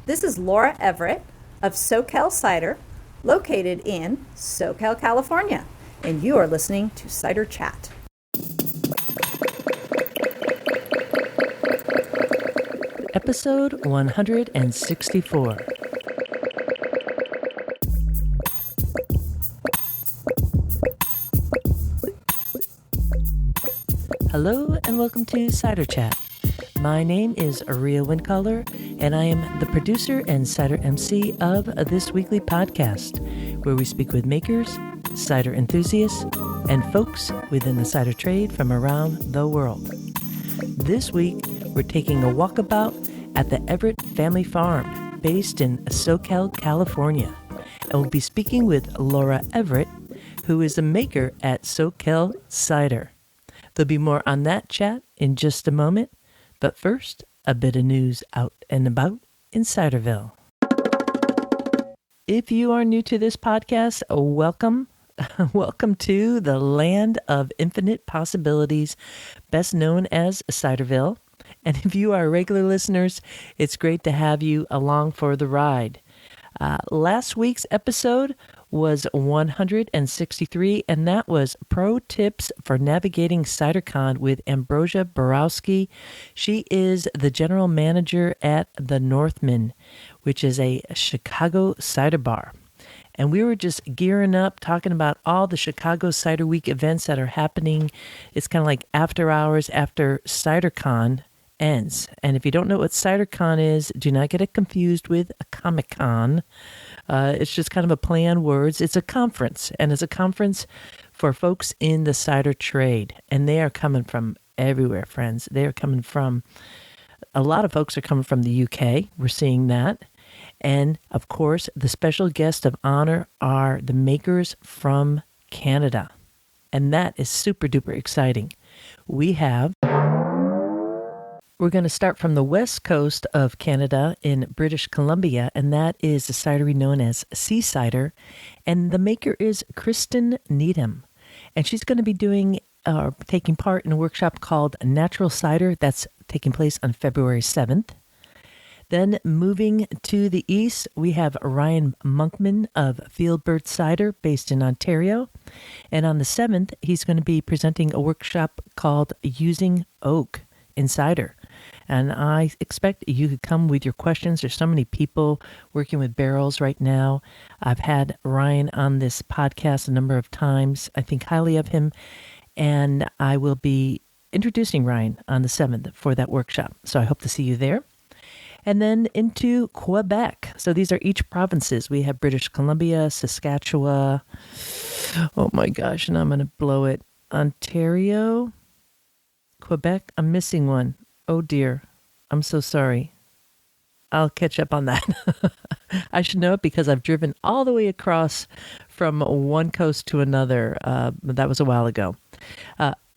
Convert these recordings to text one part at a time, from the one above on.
This is Laura Everett of Soquel Cider, located in Soquel, California, and you are listening to Cider Chat. Episode 164. Hello and welcome to Cider Chat. My name is Aria Windcaller, and I am the producer and cider MC of this weekly podcast, where we speak with makers, cider enthusiasts, and folks within the cider trade from around the world. This week, we're taking a walkabout at the Everett Family Farm, based in Soquel, California. And we'll be speaking with Laura Everett, who is a maker at Soquel Cider. There'll be more on that chat in just a moment, but first, a bit of news out and about in Ciderville. If you are new to this podcast, welcome. Welcome to the land of infinite possibilities, best known as Ciderville. And if you are regular listeners, it's great to have you along for the ride. Last week's episode was 163, and that was Pro Tips for Navigating CiderCon with Ambrosia Borowski. She is the general manager at the Northman, which is a Chicago cider bar. And we were just gearing up, talking about all the Chicago Cider Week events that are happening. It's kind of like after hours after CiderCon ends. And if you don't know what CiderCon is, do not get it confused with a Comic-Con. It's just kind of a play on words. It's a conference, and it's a conference for folks in the cider trade. And they are coming from everywhere, friends. They are coming from, a lot of folks are coming from the UK. We're seeing that. And, of course, the special guest of honor are the makers from Canada. And that is super duper exciting. We're going to start from the west coast of Canada in British Columbia, and that is a cidery known as Sea Cider, and the maker is Kristen Needham, and she's going to be taking part in a workshop called Natural Cider that's taking place on February 7th. Then moving to the east, we have Ryan Monkman of Fieldbird Cider based in Ontario, and on the 7th, he's going to be presenting a workshop called Using Oak in Cider. And I expect you could come with your questions. There's so many people working with barrels right now. I've had Ryan on this podcast a number of times. I think highly of him. And I will be introducing Ryan on the 7th for that workshop. So I hope to see you there. And then into Quebec. So these are each provinces. We have British Columbia, Saskatchewan. Oh my gosh, and I'm going to blow it. Ontario, Quebec. I'm missing one. Oh dear, I'm so sorry. I'll catch up on that. I should know it because I've driven all the way across from one coast to another. But that was a while ago.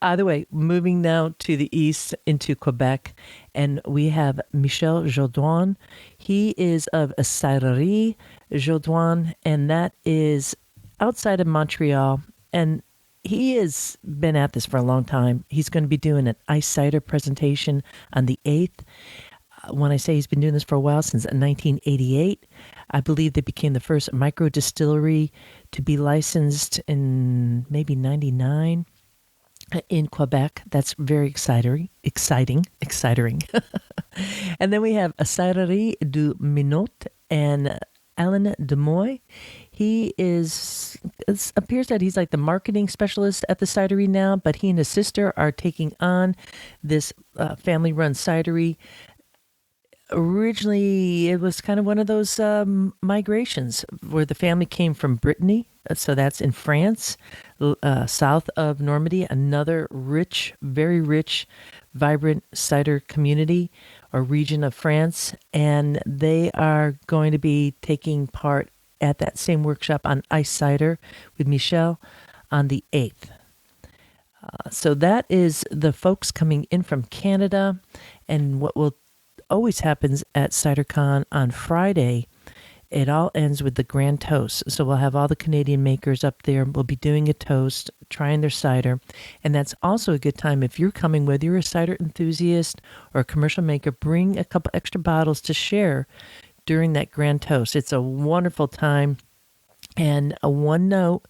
Either way, moving now to the east into Quebec, and we have Michel Jodoin. He is of a cidery Jodoin, and that is outside of Montreal. And he has been at this for a long time. He's going to be doing an ice cider presentation on the 8th. When I say he's been doing this for a while, since 1988, I believe they became the first micro distillery to be licensed in maybe 99 in Quebec. That's very exciting. And then we have a Ciderie du Minot and Alan Demoy. He it appears that he's like the marketing specialist at the cidery now, but he and his sister are taking on this family-run cidery. Originally, it was kind of one of those migrations where the family came from Brittany, so that's in France, south of Normandy, another rich, very rich, vibrant cider community or region of France, and they are going to be taking part at that same workshop on ice cider with Michel on the 8th. So that is the folks coming in from Canada, and what will always happens at CiderCon on Friday, it all ends with the grand toast. So we'll have all the Canadian makers up there. We'll be doing a toast, trying their cider. And that's also a good time if you're coming, whether you're a cider enthusiast or a commercial maker, bring a couple extra bottles to share during that grand toast. It's a wonderful time. And a one note,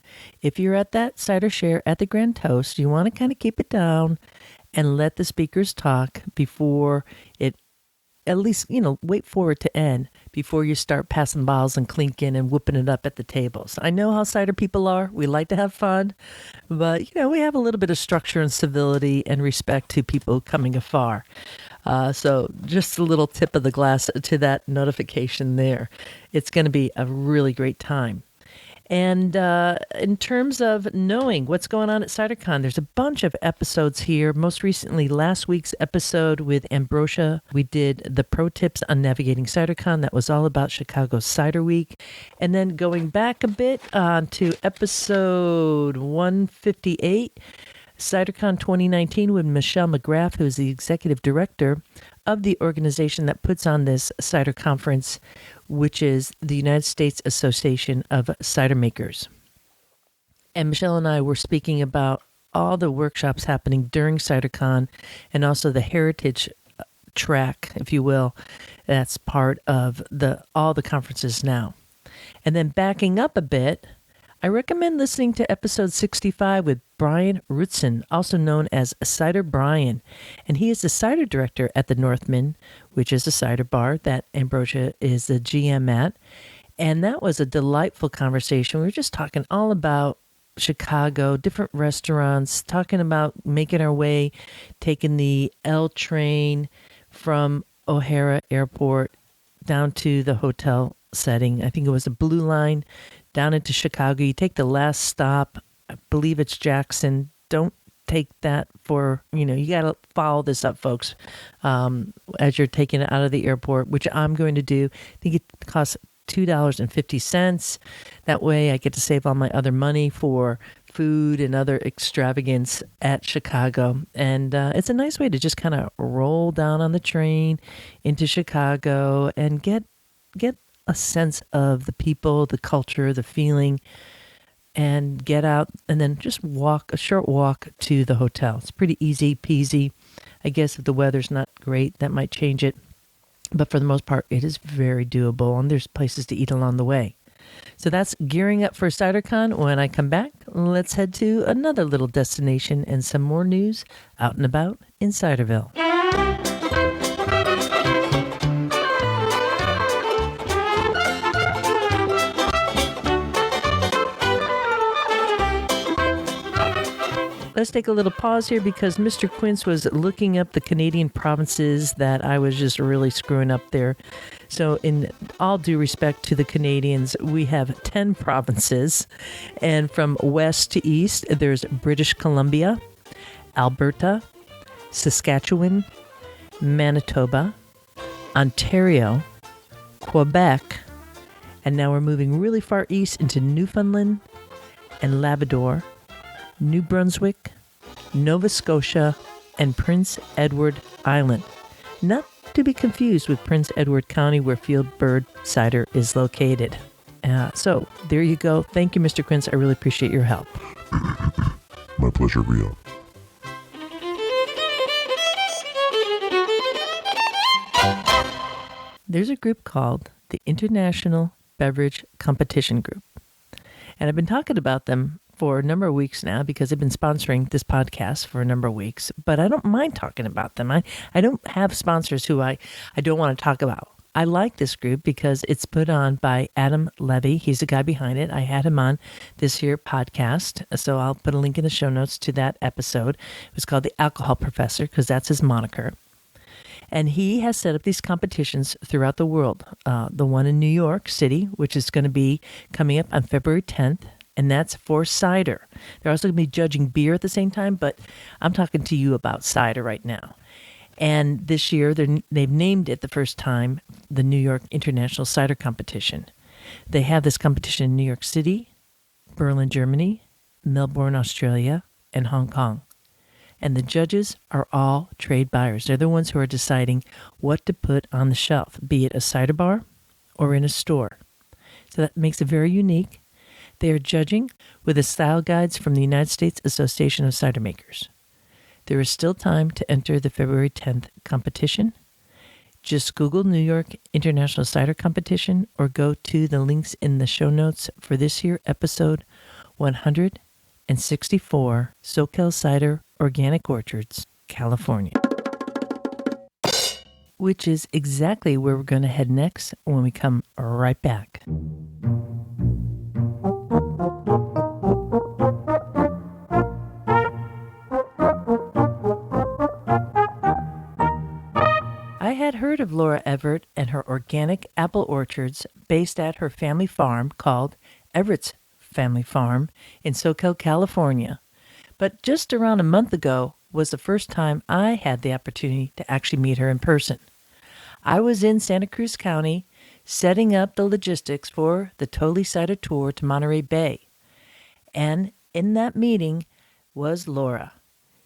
if you're at that cider share at the grand toast, you want to kind of keep it down and let the speakers talk before it, at least, wait for it to end before you start passing bottles and clinking and whooping it up at the tables. I know how cider people are. We like to have fun, but, we have a little bit of structure and civility and respect to people coming afar. So just a little tip of the glass to that notification there. It's going to be a really great time. And in terms of knowing what's going on at CiderCon, there's a bunch of episodes here. Most recently, last week's episode with Ambrosia, we did the pro tips on navigating CiderCon. That was all about Chicago Cider Week. And then going back a bit to episode 158, CiderCon 2019 with Michelle McGrath, who is the executive director of the organization that puts on this cider conference, which is the United States Association of Cider Makers. And Michelle and I were speaking about all the workshops happening during CiderCon and also the heritage track, if you will, that's part of all the conferences now. And then backing up a bit, I recommend listening to episode 65 with Brian Rootson, also known as Cider Brian. And he is the cider director at the Northman, which is a cider bar that Ambrosia is the GM at. And that was a delightful conversation. We were just talking all about Chicago, different restaurants, talking about making our way, taking the L train from O'Hara Airport down to the hotel setting. I think it was a Blue Line down into Chicago. You take the last stop. I believe it's Jackson. Don't take that for, you got to follow this up, folks, as you're taking it out of the airport, which I'm going to do. I think it costs $2.50. That way I get to save all my other money for food and other extravagance at Chicago. And it's a nice way to just kind of roll down on the train into Chicago and get a sense of the people, the culture, the feeling, and get out and then just walk a short walk to the hotel. It's pretty easy peasy. I guess if the weather's not great, that might change it. But for the most part, it is very doable, and there's places to eat along the way. So that's gearing up for CiderCon. When I come back, let's head to another little destination and some more news out and about in Ciderville. Let's take a little pause here because Mr. Quince was looking up the Canadian provinces that I was just really screwing up there. So in all due respect to the Canadians, we have 10 provinces. And from west to east, there's British Columbia, Alberta, Saskatchewan, Manitoba, Ontario, Quebec, and now we're moving really far east into Newfoundland and Labrador, New Brunswick, Nova Scotia, and Prince Edward Island. Not to be confused with Prince Edward County, where Field Bird Cider is located. So there you go. Thank you, Mr. Quince. I really appreciate your help. My pleasure, Rio. There's a group called the International Beverage Competition Group. And I've been talking about them for a number of weeks now because they've been sponsoring this podcast for a number of weeks, but I don't mind talking about them. I don't have sponsors who I don't want to talk about. I like this group because it's put on by Adam Levy. He's the guy behind it. I had him on this here podcast, so I'll put a link in the show notes to that episode. It was called The Alcohol Professor because that's his moniker. And he has set up these competitions throughout the world. The one in New York City, which is going to be coming up on February 10th, and that's for cider. They're also going to be judging beer at the same time, but I'm talking to you about cider right now. And this year, they've named it the first time the New York International Cider Competition. They have this competition in New York City, Berlin, Germany, Melbourne, Australia, and Hong Kong. And the judges are all trade buyers. They're the ones who are deciding what to put on the shelf, be it a cider bar or in a store. So that makes it very unique. They are judging with the style guides from the United States Association of Cider Makers. There is still time to enter the February 10th competition. Just Google New York International Cider Competition or go to the links in the show notes for this year episode 164, Soquel Cider Organic Orchards, California. Which is exactly where we're going to head next when we come right back. I had heard of Laura Everett and her organic apple orchards based at her family farm called Everett's Family Farm in Soquel, California. But just around a month ago was the first time I had the opportunity to actually meet her in person. I was in Santa Cruz County setting up the logistics for the Totally Cider tour to Monterey Bay. And in that meeting was Laura.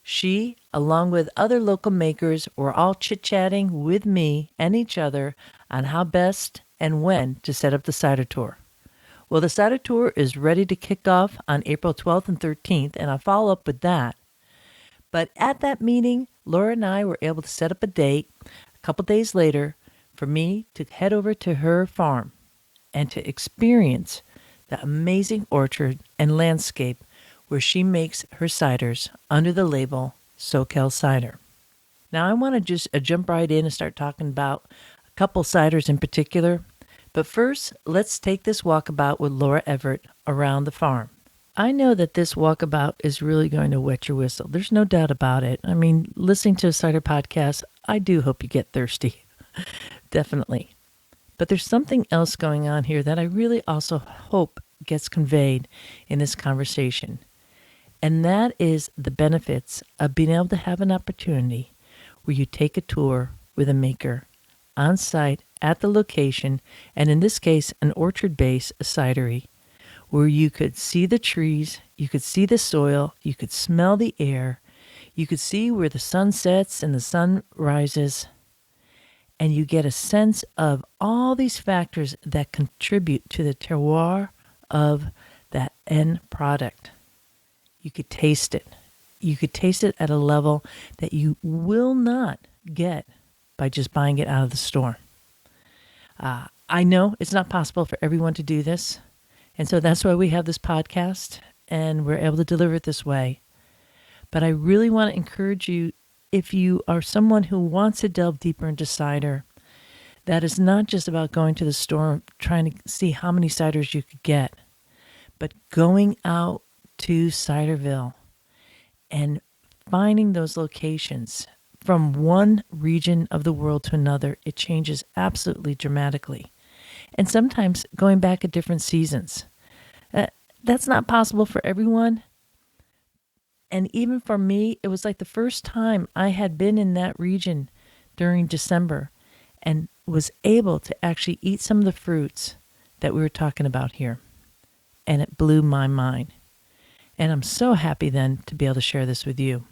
She, along with other local makers, were all chit-chatting with me and each other on how best and when to set up the cider tour. Well, the cider tour is ready to kick off on April 12th and 13th, and I'll follow up with that. But at that meeting, Laura and I were able to set up a date a couple days later for me to head over to her farm and to experience the amazing orchard and landscape where she makes her ciders under the label Soquel Cider. Now, I want to just jump right in and start talking about a couple ciders in particular. But first, let's take this walkabout with Laura Everett around the farm. I know that this walkabout is really going to wet your whistle. There's no doubt about it. I mean, listening to a cider podcast, I do hope you get thirsty. Definitely. But there's something else going on here that I really also hope gets conveyed in this conversation. And that is the benefits of being able to have an opportunity where you take a tour with a maker on site at the location, and in this case, an orchard-based cidery, where you could see the trees, you could see the soil, you could smell the air, you could see where the sun sets and the sun rises, and you get a sense of all these factors that contribute to the terroir of that end product. You could taste it. You could taste it at a level that you will not get by just buying it out of the store. I know it's not possible for everyone to do this, and so that's why we have this podcast, and we're able to deliver it this way. But I really want to encourage you, if you are someone who wants to delve deeper into cider, that is not just about going to the store trying to see how many ciders you could get, but going out to Ciderville and finding those locations. From one region of the world to another, it changes absolutely dramatically. And sometimes going back at different seasons. That's not possible for everyone. And even for me, it was like the first time I had been in that region during December and was able to actually eat some of the fruits that we were talking about here. And it blew my mind. And I'm so happy then to be able to share this with you.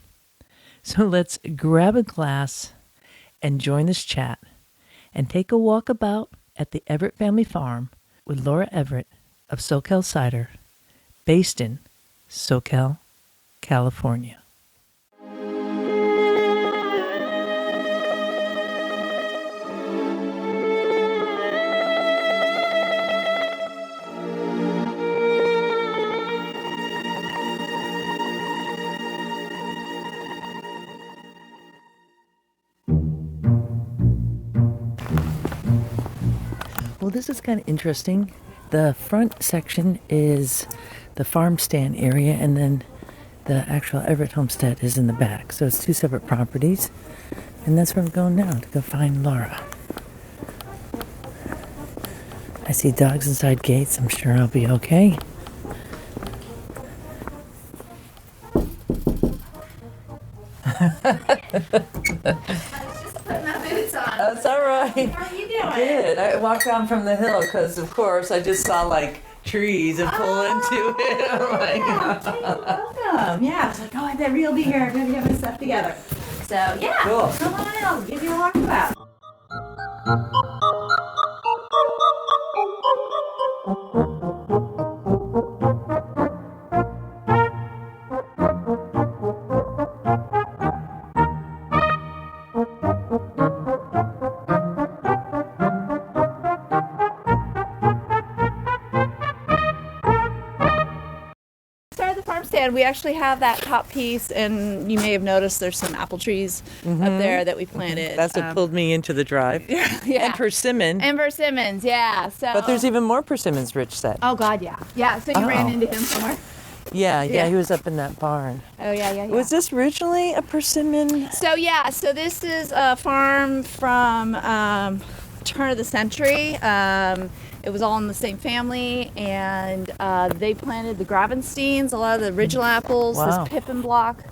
So let's grab a glass and join this chat and take a walkabout at the Everett Family Farm with Laura Everett of Soquel Cider, based in Soquel, California. Well, this is kind of interesting. The front section is the farm stand area, and then the actual Everett homestead is in the back. So it's two separate properties. And that's where I'm going now, to go find Laura. I see dogs inside gates. I'm sure I'll be okay. That's all right. How are you doing? Good. I walked down from the hill because, of course, I just saw like trees and pull into it. Oh my God. Welcome. Yeah, I was like, I bet Rhea will be here. I better get my stuff together. So, yeah, Cool. come on in. I'll give you a walkabout. farm stand, we actually have that top piece, and you may have noticed there's some apple trees up there that we planted. That's what pulled me into the drive. Yeah. And persimmon. And persimmons, yeah. So. But there's even more persimmons, Rich said. Oh, God, yeah. Yeah, so you ran into him somewhere? Yeah, he was up in that barn. Oh, yeah. Was this originally a persimmon? So this is a farm from turn of the century. It was all in the same family, and they planted the Gravensteins, a lot of the original apples. Wow. This Pippin block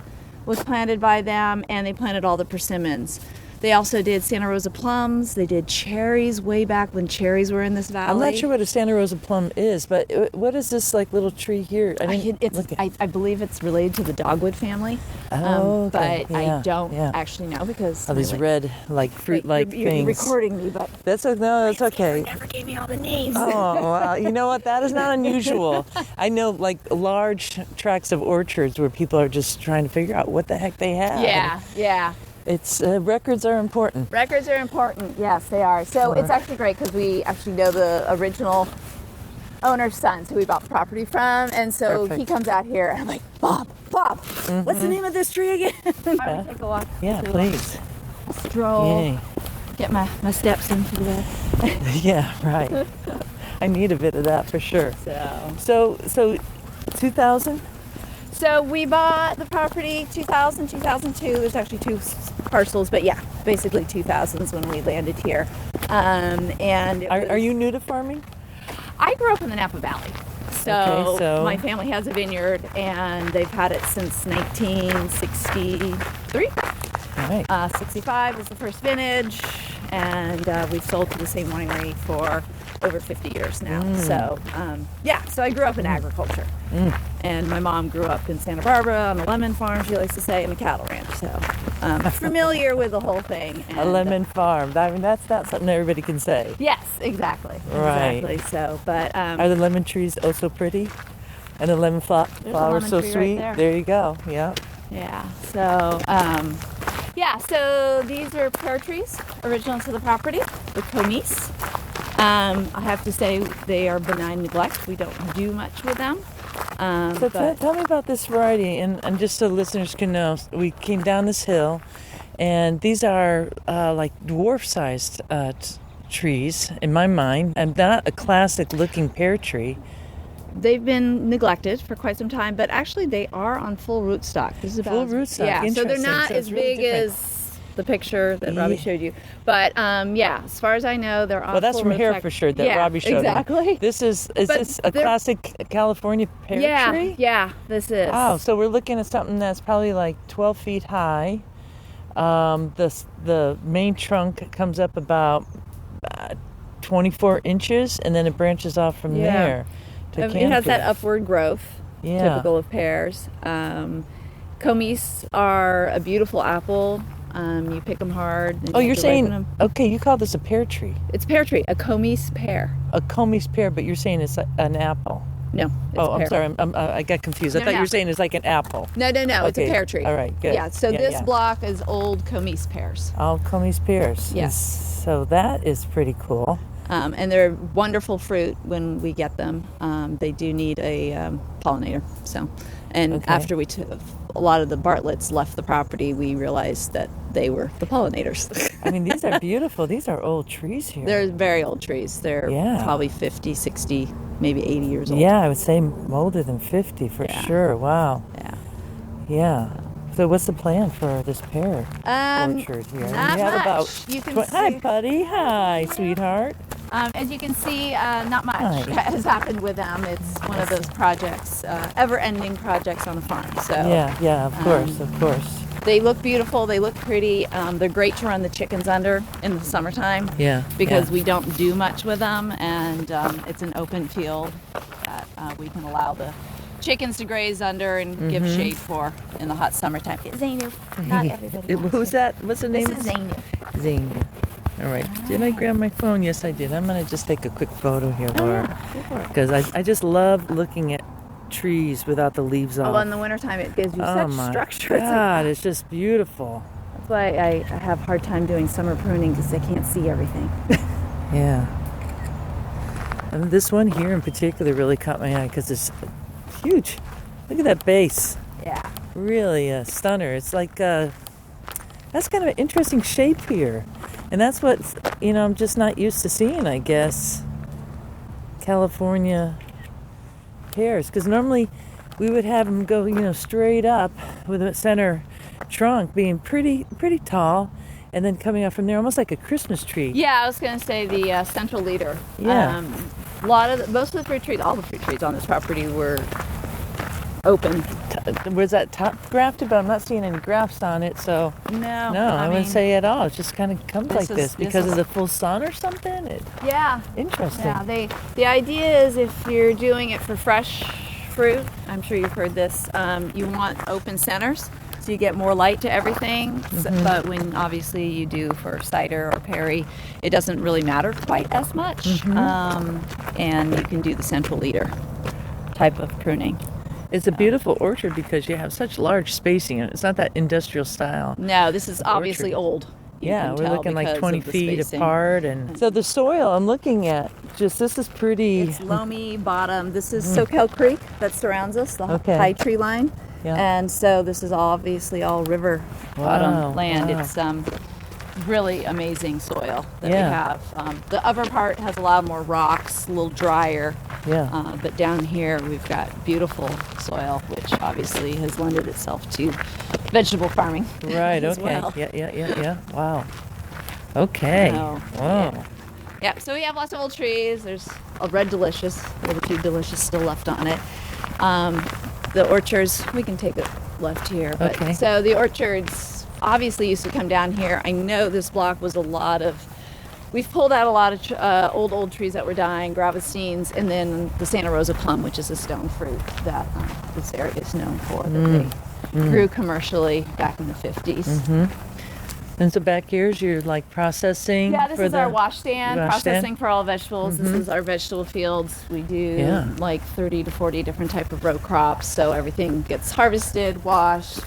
was planted by them, and they planted all the persimmons. They also did Santa Rosa plums. They did cherries way back when cherries were in this valley. I'm not sure what a Santa Rosa plum is, but what is this like little tree here? I believe it's related to the dogwood family. Oh, okay. But I don't actually know because these red, like fruit-like you're things. recording me, but That's okay. never gave me all the names. Oh, well, you know what? That is not unusual. I know like large tracts of orchards where people are just trying to figure out what the heck they have. Yeah. It's records are important. Records are important. Yes, they are. So it's actually great because we actually know the original owner's sons who we bought the property from, and so Perfect. he comes out here, and I'm like, Bob, what's the name of this tree again? I would take a walk. Yeah, please. Stroll. Yay. Get my steps into the. Yeah, right. I need a bit of that for sure. So 2000? So we bought the property 2000, 2002. There's actually two parcels, but yeah, basically 2000s when we landed here. And Are you new to farming? I grew up in the Napa Valley. So my family has a vineyard, and they've had it since 1963. Right. 65 was the first vintage, and we've sold to the same winery for over 50 years now. So I grew up in agriculture. And my mom grew up in Santa Barbara on a lemon farm, she likes to say, and a cattle ranch. So I'm familiar with the whole thing. And, a lemon farm. I mean, that's not something everybody can say. Yes, exactly. Right. Exactly. So, but are the lemon trees oh so pretty? And the lemon flowers so sweet? Right there you go. Yeah. Yeah. So, so these are pear trees, original to the property, the Comice. I have to say they are benign neglect. We don't do much with them. Tell me about this variety, and just so listeners can know, we came down this hill, and these are like dwarf-sized trees in my mind, and not a classic-looking pear tree. They've been neglected for quite some time, but actually they are on full rootstock. This is about full rootstock. Yeah, so they're not so as really big different. as the picture that Robbie showed you. But as far as I know, they're on. Well, that's full from here rootstock. for sure. That Robbie showed exactly. me. This is this a classic California pear tree? Yeah, this is. Oh, so we're looking at something that's probably like 12 feet high. The main trunk comes up about 24 inches, and then it branches off from there. It has that upward growth, typical of pears. Comice are a beautiful apple. You pick them hard. Oh, you're saying, okay, you call this a pear tree. It's a pear tree, a Comice pear. A Comice pear, but you're saying it's an apple. No, it's a pear. I'm sorry, I got confused. I thought you were saying it's like an apple. No, it's a pear tree. All right, good. Yeah, so this block is old Comice pears. All Comice pears. Yes. So that is pretty cool. And they're wonderful fruit when we get them. They do need a pollinator. So, after we took a lot of the Bartletts left the property, we realized that they were the pollinators. I mean, these are beautiful. These are old trees here. They're very old trees. They're probably 50, 60, maybe 80 years old. Yeah, I would say older than 50 for sure. Wow. Yeah. So what's the plan for this pear orchard here? Not we have much. About You can Hi, see. buddy. Hi, sweetheart. As you can see, not much Hi. has happened with them. It's one of those projects, ever-ending projects on a farm. So Yeah, of course. They look beautiful. They look pretty. They're great to run the chickens under in the summertime. Yeah. Because we don't do much with them, and it's an open field that we can allow the chickens to graze under and give shade for in the hot summertime. Zainu, not everybody. Who's that? What's the name? This is Zainu. Zainu. All right. Did I grab my phone? Yes, I did. I'm going to just take a quick photo here, Laura. Go for it. Because I just love looking at trees without the leaves off. Oh, in the wintertime, it gives you such structure. Oh, my God. It's just beautiful. That's why I have a hard time doing summer pruning because I can't see everything. Yeah. And this one here in particular really caught my eye because it's huge. Look at that base. Yeah. Really a stunner. It's like that's kind of an interesting shape here. And that's what, I'm just not used to seeing, I guess. California pears. Because normally we would have them go, straight up with a center trunk being pretty tall. And then coming up from there, almost like a Christmas tree. Yeah, I was going to say the central leader. Yeah. Most of the fruit trees, all the fruit trees on this property were open. Was that top grafted? But I'm not seeing any grafts on it, so No, I wouldn't say at all. It just kind of comes like this because is of the full sun or something. Yeah. Interesting. Yeah. The idea is if you're doing it for fresh fruit, I'm sure you've heard this. You want open centers, so you get more light to everything. But when obviously you do for cider or perry, it doesn't really matter quite as much. And you can do the central leader type of pruning. It's a beautiful orchard because you have such large spacing. It's not that industrial style. No, this is obviously old. Yeah, we're looking like 20 feet apart. And so the soil I'm looking at, this is pretty... It's loamy bottom. This is Soquel Creek that surrounds us, the high tree line. Yeah. And so this is obviously all river bottom land. Wow. It's really amazing soil that we have. The upper part has a lot more rocks, a little drier. Yeah. But down here we've got beautiful soil, which obviously has lended itself to vegetable farming. Right, as okay. well. Yeah. Wow. Okay. Wow. Yeah, so we have lots of old trees. There's a red delicious, little two delicious still left on it. The orchards, we can take a left here. But, Okay. So the orchards obviously used to come down here. I know this block was we've pulled out a lot of old trees that were dying, gravestines, and then the Santa Rosa plum, which is a stone fruit that this area is known for, that they grew commercially back in the 50s. And so back here's your processing. Yeah, this is our wash stand, processing stand? for all vegetables. This is our vegetable fields. We do 30 to 40 different type of row crops. So everything gets harvested, washed,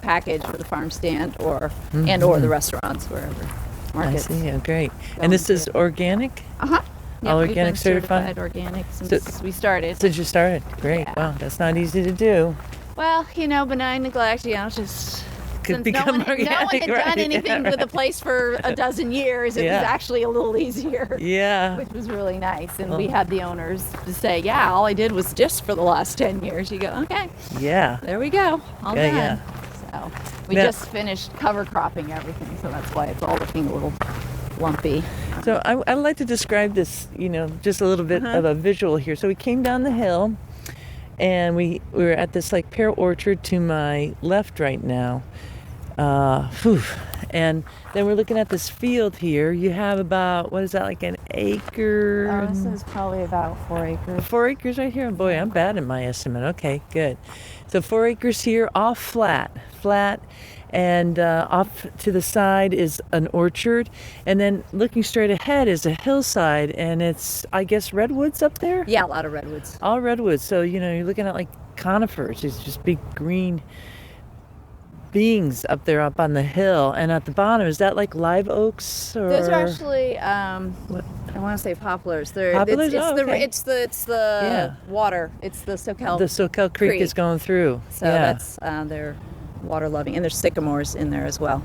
packaged for the farm stand or the restaurants, wherever markets. I see. Oh, great. And this is organic? Yeah, All we've organic been certified? organic since we started. Since you started? Great. Yeah. Wow, that's not easy to do. Well, benign neglect, just... Could Since become no one had done anything with the place for a dozen years, it was actually a little easier. Yeah. Which was really nice. And we had the owners to say, all I did was just for the last 10 years. You go, okay. Yeah. There we go. All done. Yeah. So we just finished cover cropping everything, so that's why it's all looking a little lumpy. So I'd like to describe this, just a little bit of a visual here. So we came down the hill, and we were at this pear orchard to my left right now. And then we're looking at this field here. You have about, what is that, an acre? This is probably about 4 acres. 4 acres right here? Boy, I'm bad in my estimate. Okay, good. So 4 acres here, all flat. And off to the side is an orchard. And then looking straight ahead is a hillside. And it's, I guess, redwoods up there? Yeah, a lot of redwoods. All redwoods. So, you're looking at conifers. It's just big green beings up there up on the hill. And at the bottom, is that live oaks? Or? Those are actually, I want to say poplars. Poplars? It's the water. It's the Soquel. The Soquel Creek is going through. So that's, they're water loving. And there's sycamores in there as well.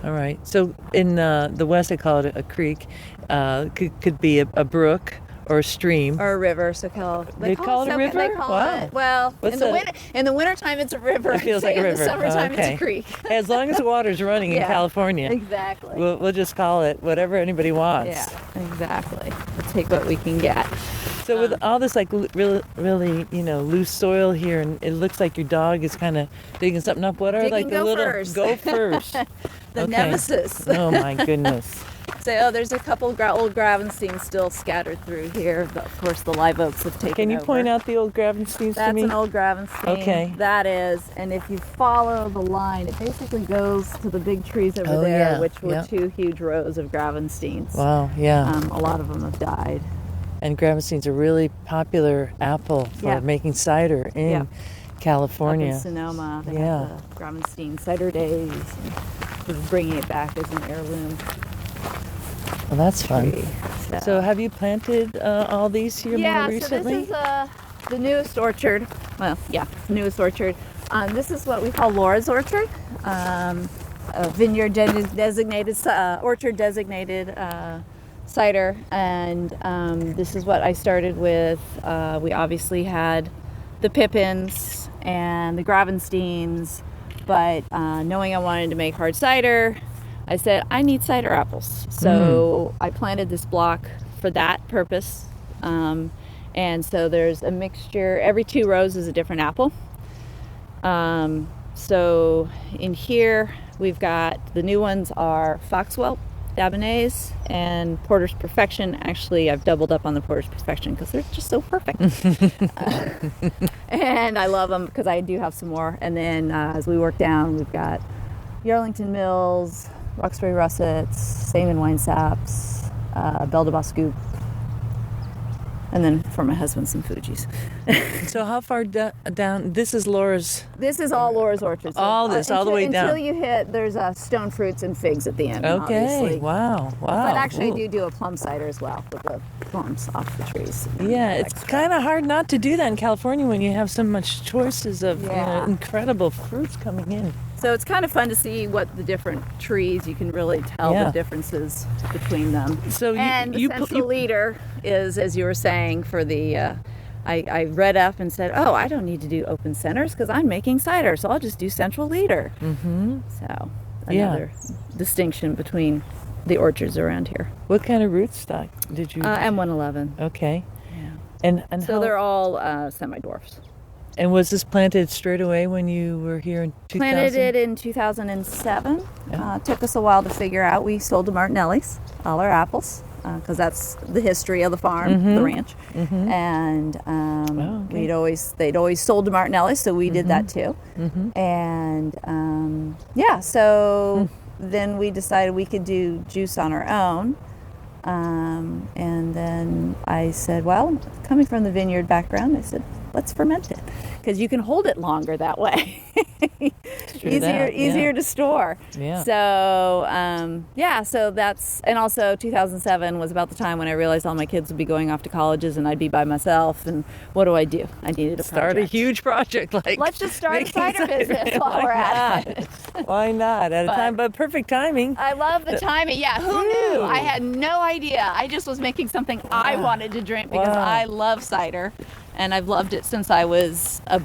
All right. So in the West, they call it a creek. Could be a brook or a stream. Or a river, Soquel. They call it a river? They call it. Well, in the wintertime it's a river. It feels like a river. In the summertime it's a creek. As long as the water's running in California. Exactly. We'll just call it whatever anybody wants. Yeah, exactly. We'll take what we can get. So with all this really loose soil here, and it looks like your dog is kind of digging something up. What are the little gophers? The nemesis. Oh my goodness. So there's a couple old gravensteins still scattered through here. Of course, the live oaks have taken over. Can you point out the old gravensteins to me? That's an old gravenstein. Okay. That is. And if you follow the line, it basically goes to the big trees over there, which were two huge rows of gravensteins. Wow, yeah. A lot of them have died. And gravenstein's a really popular apple for making cider in California. Up in Sonoma, they have the Gravenstein cider days, and bringing it back as an heirloom. Well, that's fun. Tree. So have you planted all these here more recently? So the newest orchard. Well, yeah, newest orchard. This is what we call Laura's Orchard, a vineyard designated, orchard designated cider. And this is what I started with. We obviously had the Pippins and the Gravensteins, but knowing I wanted to make hard cider, I said, I need cider apples. So I planted this block for that purpose. And so there's a mixture, every 2 rows is a different apple. So in here, we've got, the new ones are Foxwell, Dabonaise, and Porter's Perfection. Actually, I've doubled up on the Porter's Perfection because they're just so perfect. And I love them because I do have some more. And then as we work down, we've got Yarlington Mills, Roxbury Russets, Saman Wine Saps, Belle de Boscoup, and then for my husband, some Fuji's. So how far down? This is Laura's. This is all Laura's Orchard. So, all this, all the way down. Until you hit, there's stone fruits and figs at the end. Okay, obviously. wow. But actually, I do a plum cider as well with the plums off the trees. Yeah, it's kind of hard not to do that in California when you have so much choices of incredible fruits coming in. So it's kind of fun to see what the different trees, you can really tell the differences between them. So the central leader is, as you were saying, for the, I read up and said, I don't need to do open centers because I'm making cider, so I'll just do central leader. Mm-hmm. So another distinction between the orchards around here. What kind of rootstock did you? M111. Okay. Yeah. And so they're all semi-dwarfs. And was this planted straight away when you were here in 2000? Planted it in 2007. Took us a while to figure out. We sold to Martinelli's all our apples because that's the history of the farm, the ranch. Mm-hmm. And they'd always sold to Martinelli's, so we did that too. Mm-hmm. And so then we decided we could do juice on our own. And then I said, well, coming from the vineyard background, I said, let's ferment it because you can hold it longer that way. easier to store. Yeah. So, so that's, and also 2007 was about the time when I realized all my kids would be going off to colleges and I'd be by myself. And what do? I needed a project. Start a huge project. Let's just start a cider business while we're at it. Why not? At a time, but perfect timing. I love the timing. Yeah. Who knew? I had no idea. I just was making something I wanted to drink because I love cider. And I've loved it since I was a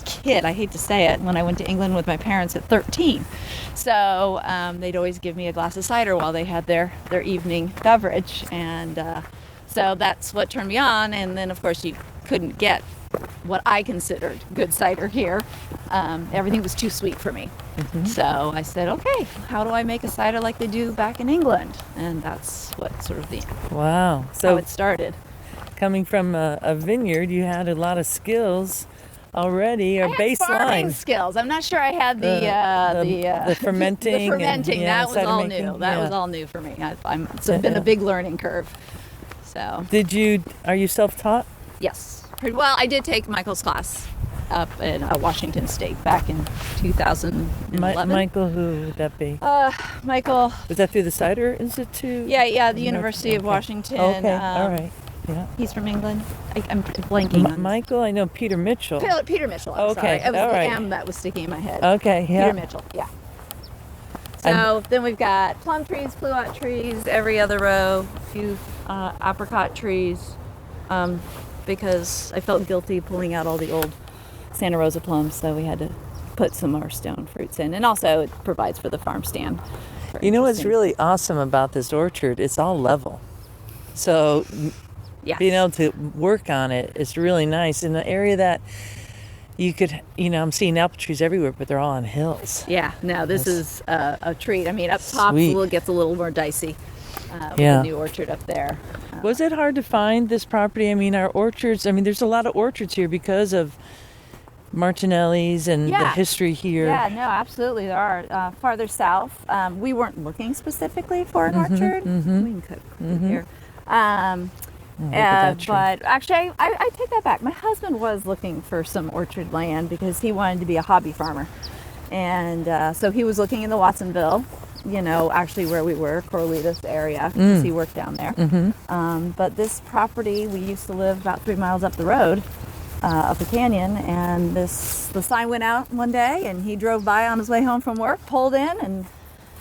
kid. I hate to say it, when I went to England with my parents at 13. So they'd always give me a glass of cider while they had their evening beverage. And so that's what turned me on. And then, of course, you couldn't get what I considered good cider here. Everything was too sweet for me. Mm-hmm. So I said, okay, how do I make a cider like they do back in England? And that's what sort of how it started. Coming from a vineyard, you had a lot of skills already, or baseline. Farming skills. I'm not sure I had the fermenting. The fermenting. That was all new. That was all new for me. It's been a big learning curve. So. Are you self-taught? Yes. Well, I did take Michael's class up in Washington State back in 2011. Michael, who would that be? Michael. Was that through the Cider Institute? Yeah, the University of Washington. Okay, all right. Yeah. He's from England. I'm blanking on Michael, I know Peter Mitchell. Peter Mitchell, I'm sorry. It was the M that was sticking in my head. Okay, yeah. Peter Mitchell, yeah. So then we've got plum trees, pluot trees, every other row, a few apricot trees, because I felt guilty pulling out all the old Santa Rosa plums, so we had to put some more stone fruits in. And also it provides for the farm stand. You know what's really awesome about this orchard? It's all level. So being able to work on it is really nice in the area that you could, I'm seeing apple trees everywhere, but they're all on hills. Yeah, no, this is a treat. I mean, up top gets a little more dicey with the new orchard up there. Was it hard to find this property? I mean, our orchards, there's a lot of orchards here because of Martinelli's and the history here. Yeah, no, absolutely. There are. Farther south, we weren't looking specifically for an orchard. Mm-hmm. We can cook here. But actually, I take that back. My husband was looking for some orchard land because he wanted to be a hobby farmer. And so he was looking in the Watsonville, actually where we were, Corralitos area, because he worked down there. Mm-hmm. But this property, we used to live about 3 miles up the road. up a canyon, and the sign went out one day, and he drove by on his way home from work, pulled in, and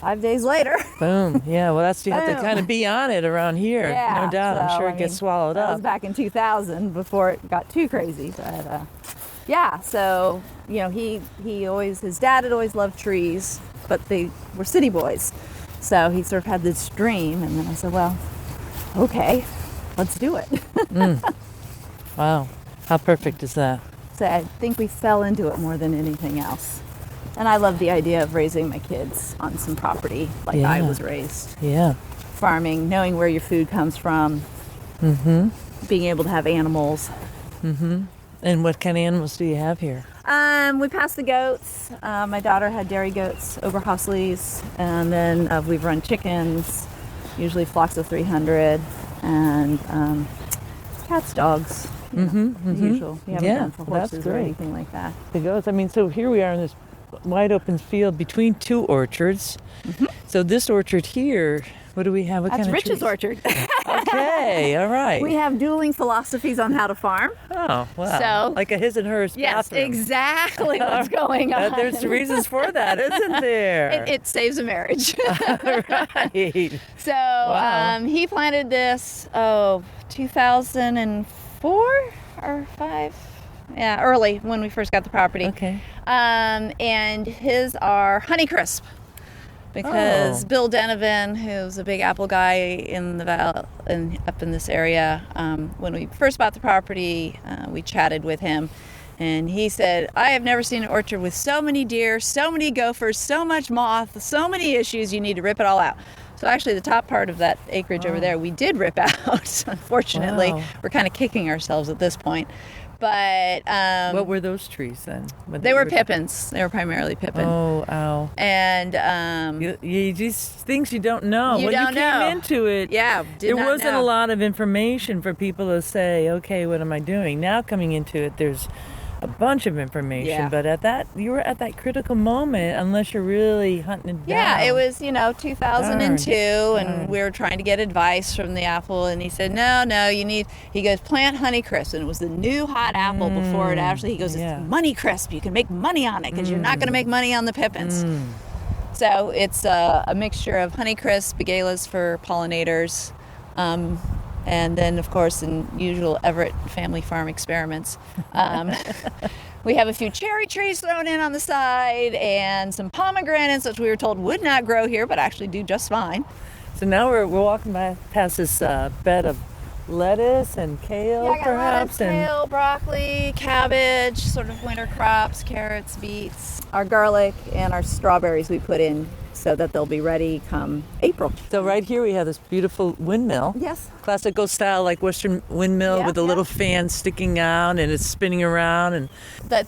5 days later, Boom. Yeah, well, you have to Boom. kind of be on it around here. yeah, No doubt. I'm so, sure it gets swallowed that up. was back in 2000 before it got too crazy, but yeah. So his dad had always loved trees, but they were city boys, so he sort of had this dream, and then I said, well, okay, let's do it. Wow. How perfect is that? So I think we fell into it more than anything else. And I love the idea of raising my kids on some property like I Yeah. was raised. Yeah. Farming, knowing where your food comes from, being able to have animals. And what kind of animals do you have here? We passed the goats. My daughter had dairy goats, Oberhasleys, and then we've run chickens, usually flocks of 300, and cats, dogs. The usual. We haven't Yeah, done for that's horses or great. anything like that. The goats. I mean, so here we are in this wide open field between two orchards. So this orchard here, what do we have? What That's kind of Rich's trees? orchard. Okay, all right. We have dueling philosophies on how to farm. Oh, wow. So- like a his and hers Yes, bathroom. exactly what's going on. There's reasons for that, isn't there? It saves a marriage. Right. So Wow. he planted this, 2004 or 5? Yeah, early when we first got the property. Okay. And his are Honeycrisp. Because Oh. Bill Denovan, who's a big apple guy in the up in this area, when we first bought the property, we chatted with him, and he said, "I have never seen an orchard with so many deer, so many gophers, so much moth, so many issues. You need to rip it all out." So actually, the top part of that acreage over there, we did rip out. Unfortunately, Wow. we're kind of kicking ourselves at this point. But What were those trees then? they were pippins. They were primarily pippin. Oh, ow. And You just things you don't know. You when don't you came know. into it, yeah, there not wasn't know. a lot of information for people to say, okay, what am I doing? Now coming into it, there's a bunch of information. Yeah. But you were at that critical moment, unless you're really hunting it down. Yeah, it was 2002, Darn. and we were trying to get advice from the apple, and he said, no, he goes, plant Honeycrisp, and it was the new hot apple before it actually, he goes, yeah. it's Money Crisp, you can make money on it, because you're not going to make money on the pippins. So it's a mixture of Honeycrisp, Begalas for pollinators, and then, of course, in usual Everett Family Farm experiments, we have a few cherry trees thrown in on the side and some pomegranates, which we were told would not grow here, but actually do just fine. So now we're walking past this bed of lettuce and kale, Yeah, I got perhaps, lettuce, kale, broccoli, cabbage, sort of winter crops, carrots, beets, our garlic, and our strawberries we put in so that they'll be ready come April. So right here we have this beautiful windmill. Yes. Classical style, like Western windmill, Yeah, with a yeah. little fan sticking out and it's spinning around. And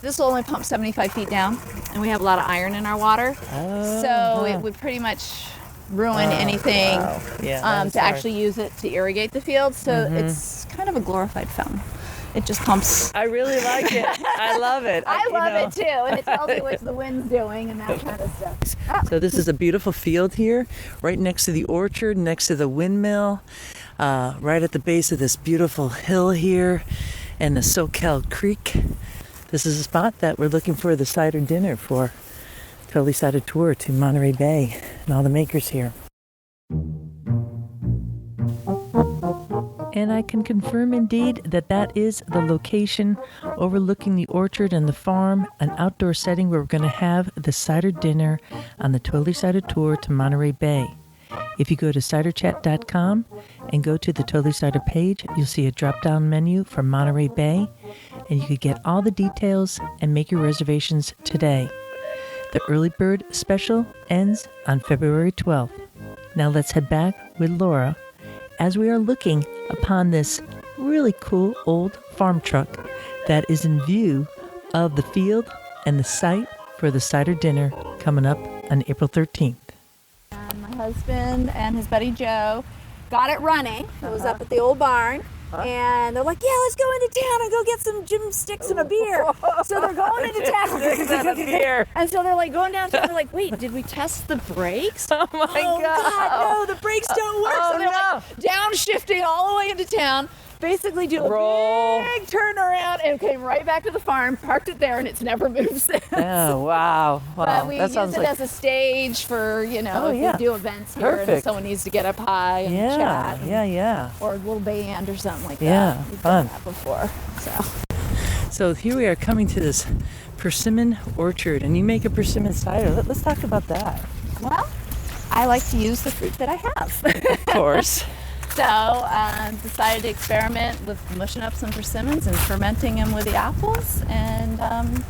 This will only pump 75 feet down, and we have a lot of iron in our water. So it would pretty much ruin anything Yeah, that is to hard. actually use it to irrigate the field. So it's kind of a glorified fountain. It just pumps. I really like it. I love it. I love it too, and it tells you what the wind's doing and that kind of stuff. So this is a beautiful field here, right next to the orchard, next to the windmill, right at the base of this beautiful hill here, and the Soquel Creek. This is a spot that we're looking for the cider dinner for. Totally Cider tour to Monterey Bay and all the makers here. And I can confirm indeed that is the location overlooking the orchard and the farm, an outdoor setting where we're going to have the cider dinner on the Totally Cider tour to Monterey Bay. If you go to ciderchat.com and go to the Totally Cider page, you'll see a drop-down menu for Monterey Bay, and you could get all the details and make your reservations today. The early bird special ends on February 12th. Now let's head back with Laura as we are looking upon this really cool old farm truck that is in view of the field and the site for the cider dinner coming up on April 13th. My husband and his buddy Joe got it running. It was up at the old barn. And they're like, yeah, let's go into town and go get some gym sticks and a beer. So they're going into town. And so they're like going downtown. They're like, wait, did we test the brakes? Oh my God. No, the brakes don't work. Oh, so they're no. like downshifting all the way into town. basically do Roll. a big turnaround and came right back to the farm, parked it there, and it's never moved since. Oh, wow. But we that use sounds it like as a stage for, if yeah. we do events here and Perfect. someone needs to get up high and chat. And, yeah. or a little band or something like that. Yeah, We've fun. done that before. So here we are coming to this persimmon orchard, and you make a persimmon cider. Let's talk about that. Well, I like to use the fruit that I have. Of course. So decided to experiment with mushing up some persimmons and fermenting them with the apples, and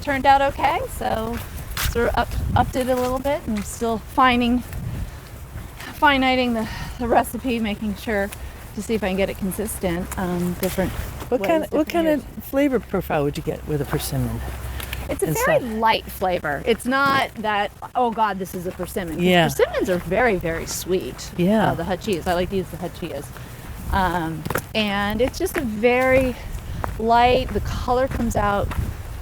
turned out okay. So sort of upped it a little bit, and still fine-tuning the recipe, making sure to see if I can get it consistent. Different. What ways, kind of flavor profile would you get with a persimmon? It's a inside? very light flavor. It's not that, oh God, this is a persimmon. 'Cause Yeah. persimmons are very, very sweet. Yeah. The hachias. I like to use the hachias. And it's just a very light, the color comes out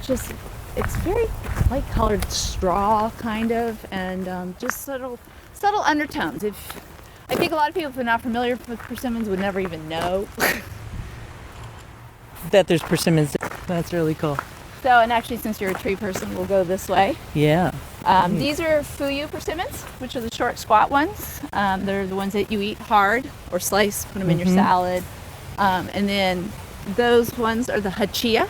it's very light colored straw kind of, and just subtle undertones. I think a lot of people who are not familiar with persimmons would never even know. That there's persimmons. That's really cool. So, and actually, since you're a tree person, we'll go this way. Yeah. These are fuyu persimmons, which are the short, squat ones. They're the ones that you eat hard or slice, put them in your salad. And then those ones are the hachia.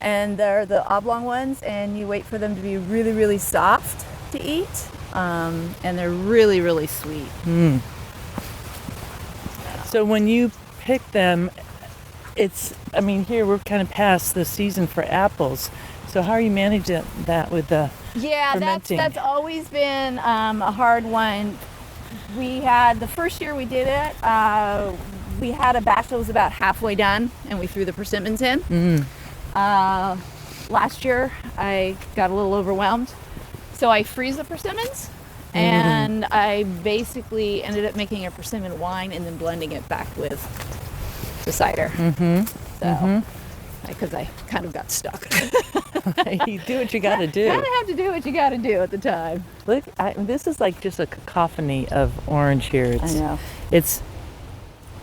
And they're the oblong ones, and you wait for them to be really, really soft to eat. And they're really, really sweet. So when you pick them, here we're kind of past the season for apples. So how are you managing that with the fermenting? That's always been a hard one. We had, the first year we did it, we had a batch that was about halfway done, and we threw the persimmons in. Last year I got a little overwhelmed, so I freeze the persimmons, and I basically ended up making a persimmon wine and then blending it back with the cider. Because I kind of got stuck. You do what you got to do. Kind of have to do what you got to do at the time. Look, this is like just a cacophony of orange here. I know. It's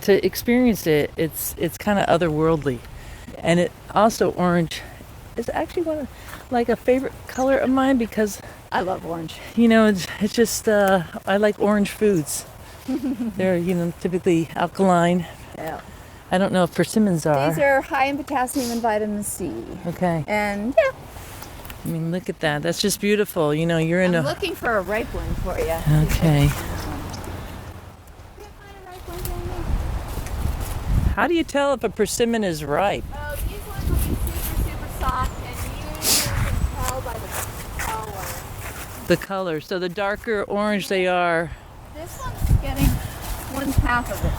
to experience it. It's kind of otherworldly, and it also orange is actually like a favorite color of mine because I love orange. It's just I like orange foods. They're typically alkaline. Yeah. I don't know if persimmons are. These are high in potassium and vitamin C. Okay. And yeah. I mean, look at that. That's just beautiful. You're in I'm looking for a ripe one for you. Okay. How do you tell if a persimmon is ripe? Oh, these ones will be super, super soft, and you can tell by the color. The color. So the darker orange they are. This one's getting 1/2 of it.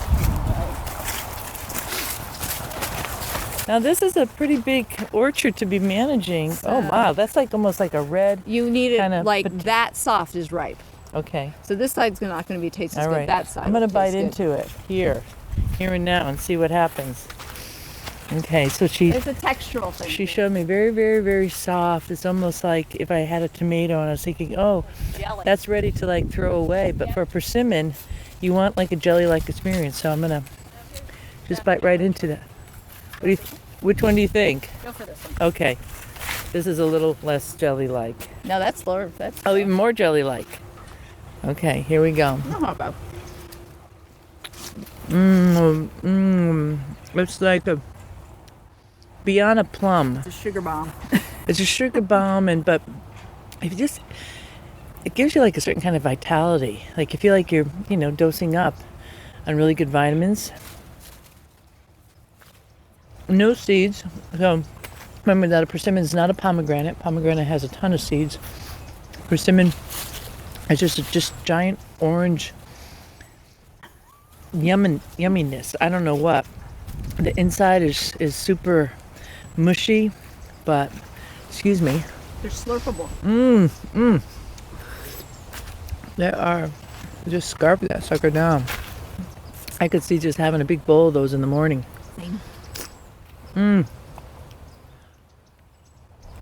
Now this is a pretty big orchard to be managing. Oh wow, that's like almost like a red. You need it kinda that soft is ripe. Okay. So this side's not going to be tasting All good. right. That side. I'm gonna will bite taste good. into it here and now, and see what happens. Okay, so It's a textural thing. she showed me very, very, very soft. It's almost like if I had a tomato and I was thinking, oh, Jelly. that's ready to like throw away. But for a persimmon, you want like a jelly-like experience. So I'm gonna just bite right into that. Which one do you think? Go for this one. Okay, this is a little less jelly-like. No, that's lower. That's Oh, even more jelly-like. Okay, here we go. about. It's like beyond a plum. It's a sugar bomb. It's a sugar bomb, but it gives you like a certain kind of vitality. Like you feel like you're, dosing up on really good vitamins. No seeds. So remember that a persimmon is not a pomegranate. Pomegranate has a ton of seeds. Persimmon is just giant orange yumminess. I don't know what. The inside is super mushy, but excuse me. They're slurpable. They are. Just scarf that sucker down. I could see just having a big bowl of those in the morning. Same. And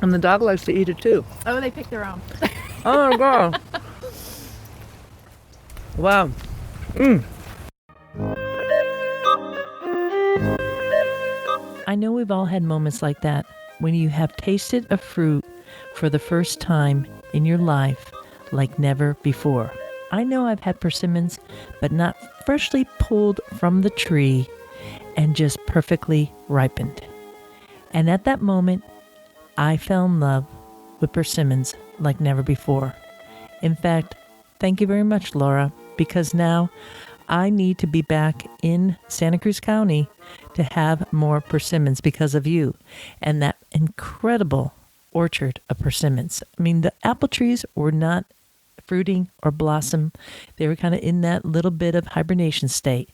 the dog likes to eat it too. Oh, they pick their own. Oh my god. Wow. I know we've all had moments like that when you have tasted a fruit for the first time in your life like never before. I know I've had persimmons, but not freshly pulled from the tree and just perfectly ripened. And at that moment, I fell in love with persimmons like never before. In fact, thank you very much, Laura, because now I need to be back in Santa Cruz County to have more persimmons because of you and that incredible orchard of persimmons. I mean, the apple trees were not fruiting or blossom. They were kind of in that little bit of hibernation state.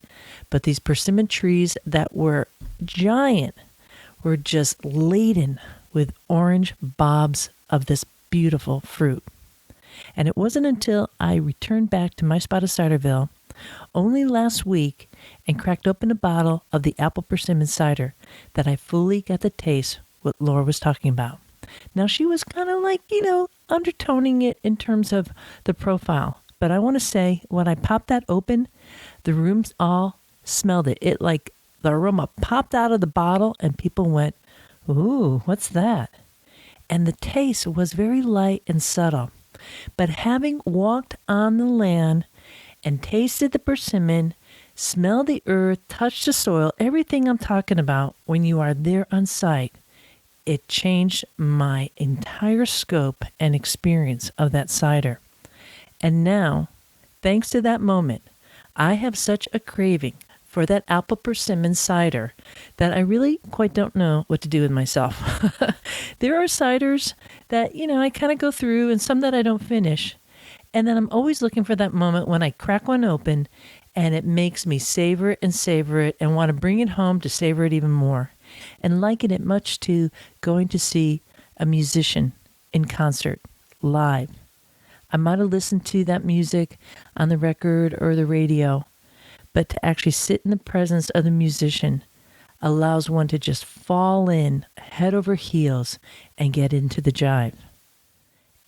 But these persimmon trees that were giant were just laden with orange bobs of this beautiful fruit. And it wasn't until I returned back to my spot of Ciderville only last week and cracked open a bottle of the apple persimmon cider that I fully got to taste what Laura was talking about. Now, she was kind of like, undertoning it in terms of the profile. But I want to say, when I popped that open, the rooms all smelled it. It like the aroma popped out of the bottle and people went, "Ooh, what's that?" And the taste was very light and subtle. But having walked on the land and tasted the persimmon, smelled the earth, touched the soil, everything I'm talking about when you are there on site, it changed my entire scope and experience of that cider. And now, thanks to that moment, I have such a craving for that apple persimmon cider that I really quite don't know what to do with myself. There are ciders that, I kind of go through and some that I don't finish. And then I'm always looking for that moment when I crack one open and it makes me savor it and want to bring it home to savor it even more. And liken it much to going to see a musician in concert, live. I might have listened to that music on the record or the radio, but to actually sit in the presence of the musician allows one to just fall in head over heels and get into the jive.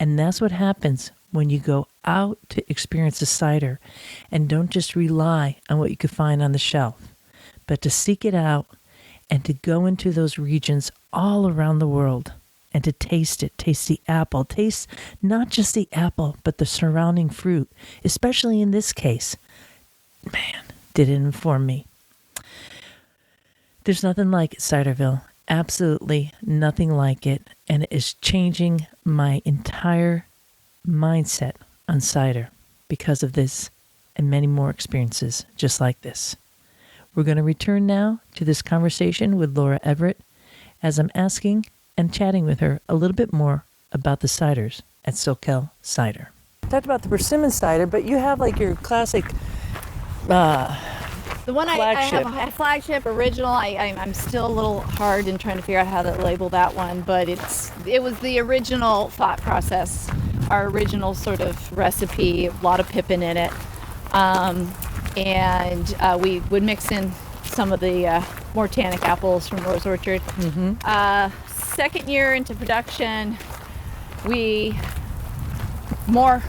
And that's what happens when you go out to experience a cider and don't just rely on what you could find on the shelf, but to seek it out and to go into those regions all around the world and to taste it, taste the apple, taste not just the apple, but the surrounding fruit, especially in this case. Man, did it inform me. There's nothing like it, Ciderville. Absolutely nothing like it. And it is changing my entire mindset on cider because of this and many more experiences just like this. We're going to return now to this conversation with Laura Everett as I'm asking and chatting with her a little bit more about the ciders at Soquel Cider. Talked about the persimmon cider, but you have like your classic The one I have a flagship original. I'm still a little hard in trying to figure out how to label that one, but it was the original thought process, our original sort of recipe, a lot of pippin in it. And we would mix in some of the more tannic apples from Rose Orchard. Mm-hmm. Second year into production, more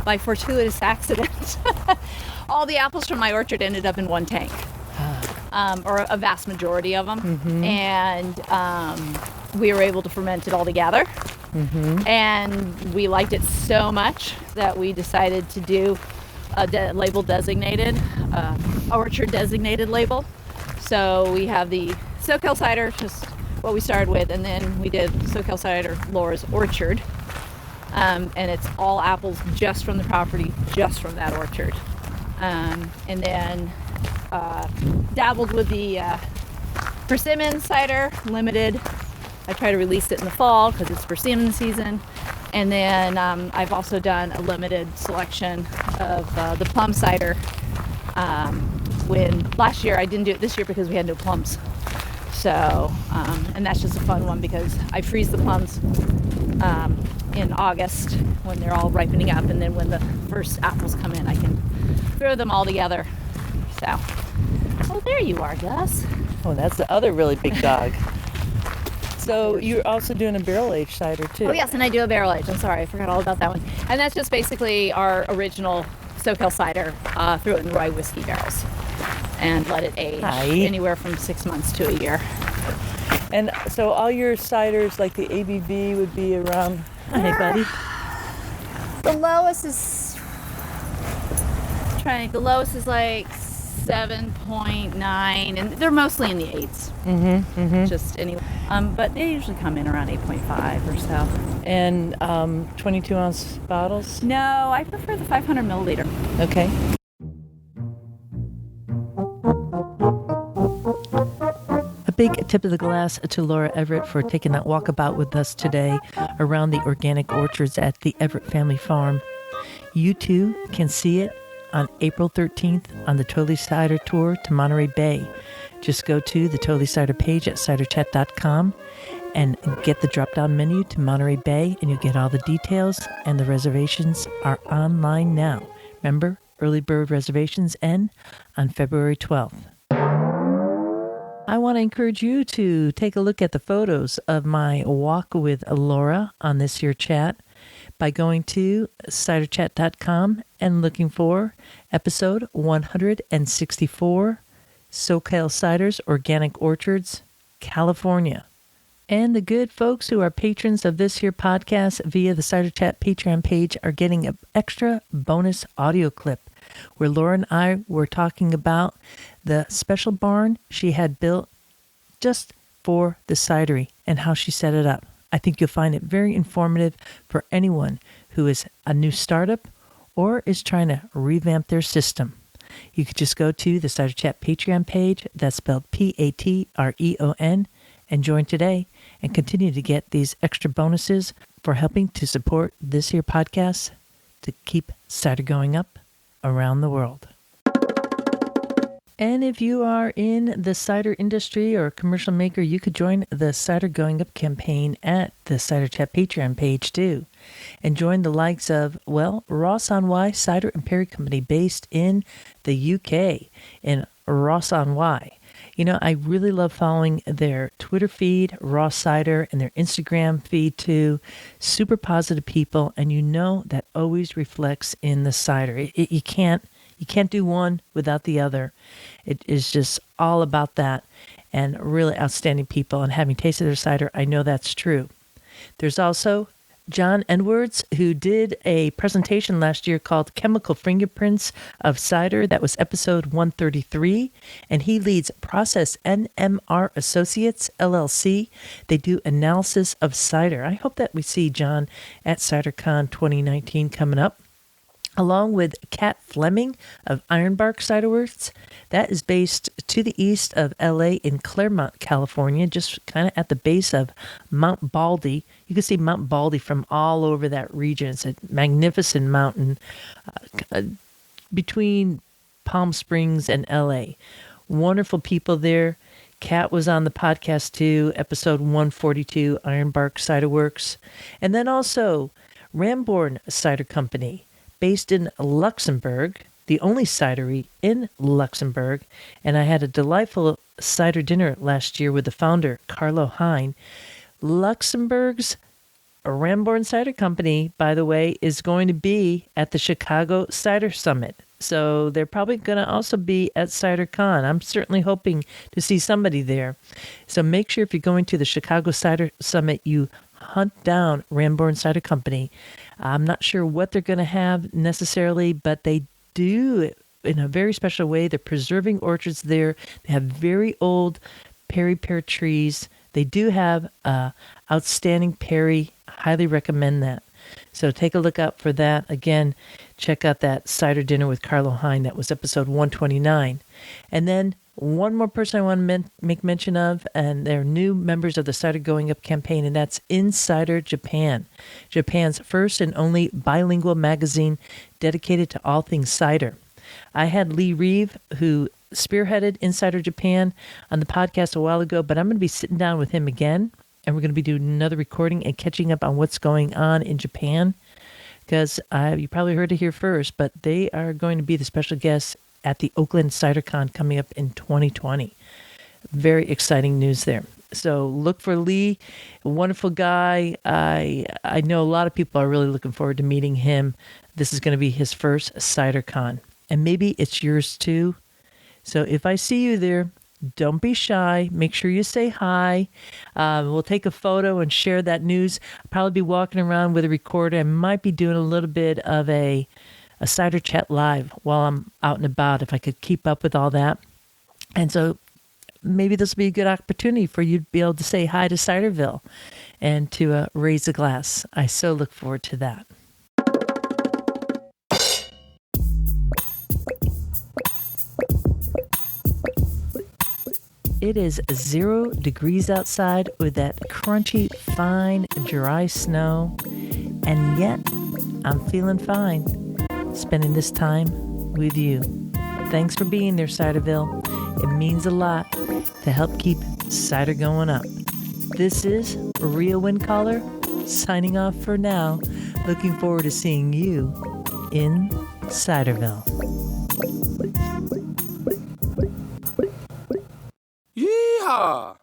by fortuitous accident, all the apples from my orchard ended up in one tank, or a vast majority of them. Mm-hmm. And we were able to ferment it all together. Mm-hmm. And we liked it so much that we decided to do a label designated, orchard designated label. So we have the Soquel Cider, just what we started with, and then we did Soquel Cider Laura's Orchard. And it's all apples just from the property, just from that orchard. And then dabbled with the persimmon cider, limited. I try to release it in the fall because it's persimmon season. And then I've also done a limited selection of the plum cider. When last year I didn't do it this year because we had no plums. So, and that's just a fun one because I freeze the plums in August when they're all ripening up, and then when the first apples come in, I can throw them all together. So, oh, there you are, Gus. Oh, that's the other really big dog. So you're also doing a barrel-aged cider, too. Oh, yes, and I do a barrel-aged. I'm sorry, I forgot all about that one. And that's just basically our original Soquel cider. Threw it in rye whiskey barrels and let it age anywhere from 6 months to a year. And so all your ciders, like the ABV, would be around. Hey, buddy. The lowest is the lowest is like 7.9, and they're mostly in the 8s. Just anyway. But they usually come in around 8.5 or so. And 22-ounce bottles? No, I prefer the 500 milliliter. Okay. A big tip of the glass to Laura Everett for taking that walkabout with us today around the organic orchards at the Everett Family Farm. You too can see it on April 13th on the Totally Cider Tour to Monterey Bay. Just go to the Totally Cider page at ciderchat.com and get the drop-down menu to Monterey Bay, and you'll get all the details, and the reservations are online now. Remember, early bird reservations end on February 12th. I want to encourage you to take a look at the photos of my walk with Laura on this here chat by going to ciderchat.com and looking for episode 164, Soquel Cider's Organic Orchards, California. And the good folks who are patrons of this here podcast via the Cider Chat Patreon page are getting an extra bonus audio clip where Laura and I were talking about the special barn she had built just for the cidery and how she set it up. I think you'll find it very informative for anyone who is a new startup or is trying to revamp their system. You could just go to the Cider Chat Patreon page, that's spelled Patreon, and join today and continue to get these extra bonuses for helping to support this here podcast to keep cider going up around the world. And if you are in the cider industry or a commercial maker, you could join the Cider Going Up campaign at the Cider Chat Patreon page too. And join the likes of, well, Ross-on-Wye Cider and Perry Company based in the UK in Ross-on-Wye. You know, I really love following their Twitter feed, Raw Cider, and their Instagram feed too. Super positive people, and you know that always reflects in the cider. You can't do one without the other. It is just all about that, and really outstanding people. And having tasted their cider, I know that's true. There's also John Edwards, who did a presentation last year called Chemical Fingerprints of Cider. That was episode 133. And he leads Process NMR Associates, LLC. They do analysis of cider. I hope that we see John at CiderCon 2019 coming up. Along with Kat Fleming of Ironbark Cider Works. That is based to the east of LA in Claremont, California, just kind of at the base of Mount Baldy. You can see Mount Baldy from all over that region. It's a magnificent mountain between Palm Springs and LA. Wonderful people there. Kat was on the podcast too, episode 142, Ironbark Cider Works. And then also Ramborn Cider Company, based in Luxembourg, the only cidery in Luxembourg. And I had a delightful cider dinner last year with the founder, Carlo Hein. Luxembourg's Ramborn Cider Company, by the way, is going to be at the Chicago Cider Summit. So they're probably going to also be at CiderCon. I'm certainly hoping to see somebody there. So make sure if you're going to the Chicago Cider Summit, you hunt down Ramborn Cider Company. I'm not sure what they're going to have necessarily, but they do it in a very special way. They're preserving orchards there. They have very old Pear trees. They do have outstanding Perry. Highly recommend that. So take a look out for that. Again, check out that cider dinner with Carlo Hein. That was episode 129. And then one more person I want to make mention of, and they're new members of the Cider Going Up campaign, and that's Insider Japan, Japan's first and only bilingual magazine dedicated to all things cider. I had Lee Reeve, who spearheaded Insider Japan, on the podcast a while ago, but I'm going to be sitting down with him again, and we're going to be doing another recording and catching up on what's going on in Japan, because you probably heard it here first, but they are going to be the special guests at the Oakland CiderCon coming up in 2020. Very exciting news there. So look for Lee, a wonderful guy. I know a lot of people are really looking forward to meeting him. This is going to be his first CiderCon, and maybe it's yours too. So if I see you there, Don't be shy. Make sure you say hi. We'll take a photo and share that news. I'll probably be walking around with a recorder. I might be doing a little bit of a cider chat live while I'm out and about, if I could keep up with all that. And so maybe this will be a good opportunity for you to be able to say hi to Ciderville and to raise a glass. I so look forward to that. It is 0 degrees outside with that crunchy, fine, dry snow. And yet, I'm feeling fine spending this time with you. Thanks for being there, Ciderville. It means a lot to help keep cider going up. This is Rhea Windcaller, signing off for now. Looking forward to seeing you in Ciderville. Yeehaw!